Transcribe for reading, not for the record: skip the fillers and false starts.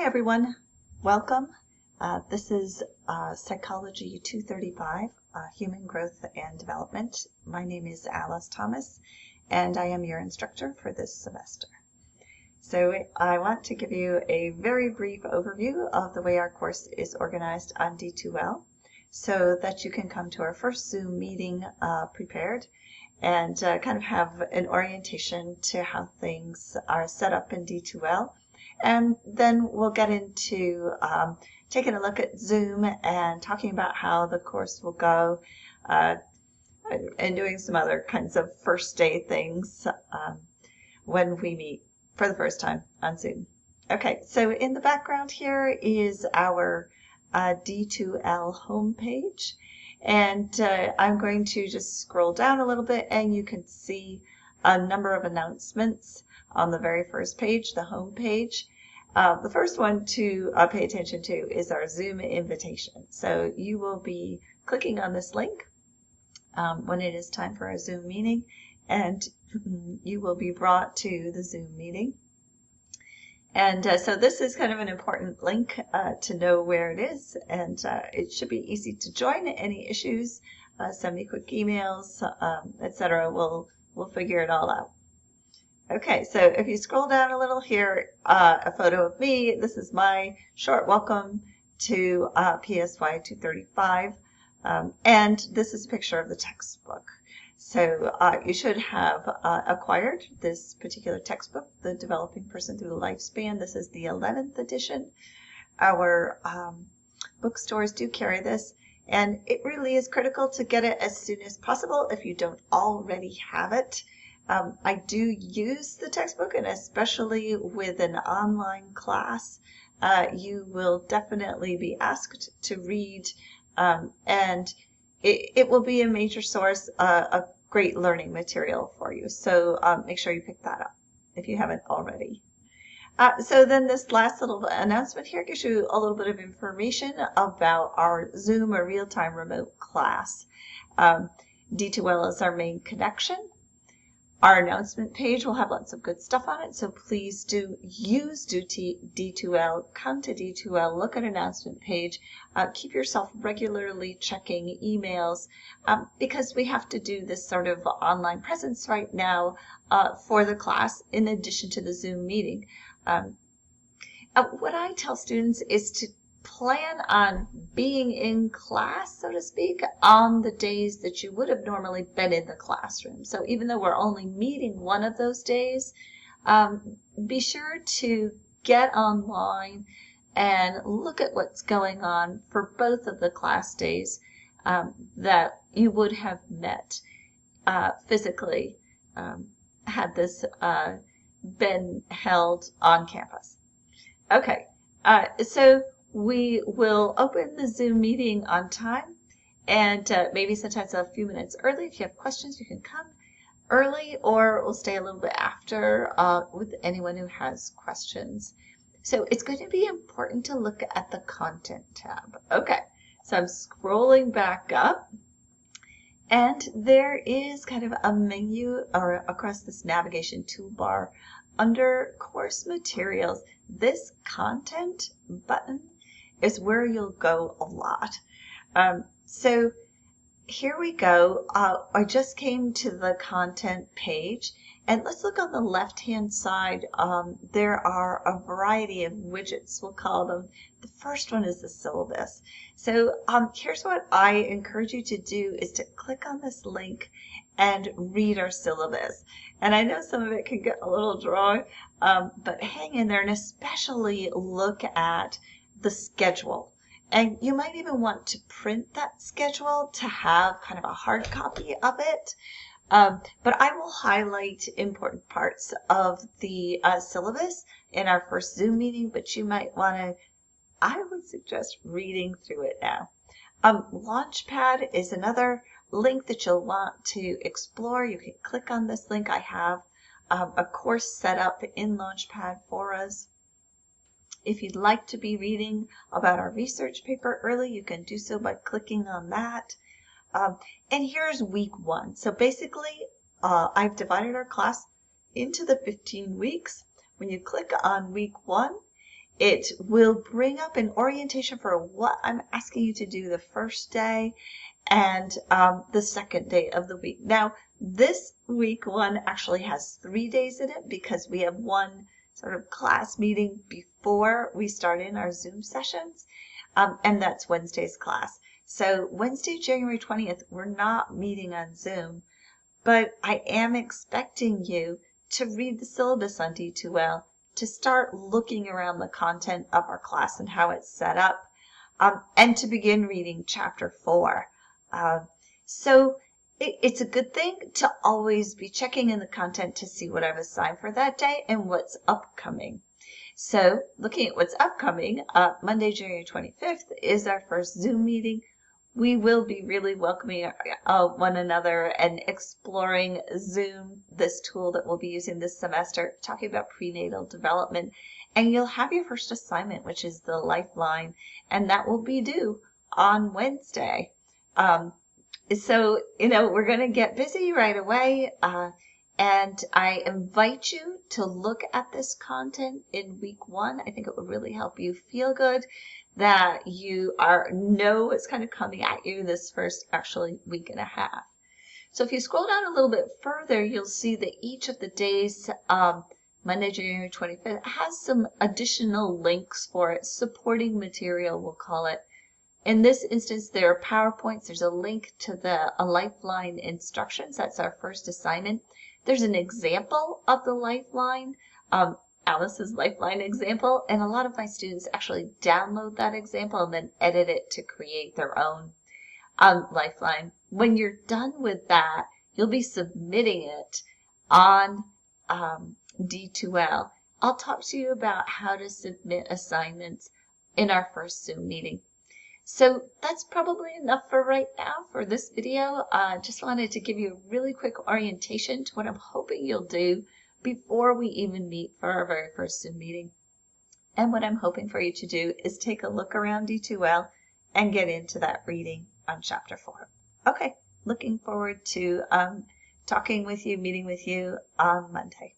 Hi everyone, welcome. This is Psychology 235, Human Growth and Development. My name is Alice Thomas and I am your instructor for this semester. So I want to give you a very brief overview of the way our course is organized on D2L so that you can come to our first Zoom meeting prepared and kind of have an orientation to how things are set up in D2L. And then we'll get into taking a look at Zoom and talking about how the course will go and doing some other kinds of first day things when we meet for the first time on Zoom. Okay, so in the background here is our D2L homepage. And I'm going to just scroll down a little bit and you can see a number of announcements on the very first page, the home page. The first one to pay attention to is our Zoom invitation. So you will be clicking on this link when it is time for our Zoom meeting, and you will be brought to the Zoom meeting. And so this is kind of an important link to know where it is, and it should be easy to join. Any issues, send me quick emails, etc. We'll figure it all out. Okay, so if you scroll down a little here, a photo of me. This is my short welcome to PSY 235, and this is a picture of the textbook. So you should have acquired this particular textbook, The Developing Person Through the Lifespan. This is the 11th edition. Our bookstores do carry this, and it really is critical to get it as soon as possible if you don't already have it. I do use the textbook, and especially with an online class, you will definitely be asked to read, and it will be a major source of great learning material for you. So make sure you pick that up if you haven't already. So then this last little announcement here gives you a little bit of information about our Zoom or real-time remote class. D2L is our main connection. Our announcement page will have lots of good stuff on it, so please do use D2L, come to D2L, look at announcement page, keep yourself regularly checking emails because we have to do this sort of online presence right now for the class in addition to the Zoom meeting. What I tell students is to plan on being in class, so to speak, on the days that you would have normally been in the classroom. So even though we're only meeting one of those days, be sure to get online and look at what's going on for both of the class days that you would have met physically had this been held on campus. Okay, so we will open the Zoom meeting on time, and maybe sometimes a few minutes early. If you have questions, you can come early, or we'll stay a little bit after with anyone who has questions. So it's going to be important to look at the Content tab. Okay, so I'm scrolling back up, and there is kind of a menu or across this navigation toolbar under Course Materials. This Content button is where you'll go a lot. So here we go. I just came to the content page, and let's look on the left-hand side. There are a variety of widgets, we'll call them. The first one is the syllabus. So here's what I encourage you to do is to click on this link and read our syllabus. And I know some of it can get a little dry, but hang in there and especially look at the schedule. And you might even want to print that schedule to have kind of a hard copy of it. But I will highlight important parts of the syllabus in our first Zoom meeting, but you might want to, I would suggest reading through it now. Launchpad is another link that you'll want to explore. You can click on this link. I have a course set up in Launchpad for us. If you'd like to be reading about our research paper early, you can do so by clicking on that. And here's week 1. So basically, I've divided our class into the 15 weeks. When you click on week 1, It will bring up an orientation for what I'm asking you to do the first day and the second day of the week. Now, this week one actually has 3 days in it because we have one sort of class meeting before we start in our Zoom sessions, and that's Wednesday's class. So Wednesday, January 20th, we're not meeting on Zoom, but I am expecting you to read the syllabus on D2L, to start looking around the content of our class and how it's set up, and to begin reading chapter 4. So it's a good thing to always be checking in the content to see what I've assigned for that day and what's upcoming. So looking at what's upcoming, Monday, January 25th is our first Zoom meeting. We will be really welcoming one another and exploring Zoom, this tool that we'll be using this semester, talking about prenatal development. And you'll have your first assignment, which is the Lifeline, and that will be due on Wednesday. So, we're going to get busy right away. And I invite you to look at this content in week 1. I think it will really help you feel good that you know it's kind of coming at you this first actually week and a half. So if you scroll down a little bit further, you'll see that each of the days, Monday, January 25th, has some additional links for it, supporting material, we'll call it. In this instance, there are PowerPoints. There's a link to the Lifeline instructions. That's our first assignment. There's an example of the Lifeline, Alice's Lifeline example, and a lot of my students actually download that example and then edit it to create their own Lifeline. When you're done with that, you'll be submitting it on D2L. I'll talk to you about how to submit assignments in our first Zoom meeting. So that's probably enough for right now for this video. Just wanted to give you a really quick orientation to what I'm hoping you'll do before we even meet for our very first Zoom meeting. And what I'm hoping for you to do is take a look around D2L and get into that reading on chapter 4. Okay, looking forward to talking with you, meeting with you on Monday.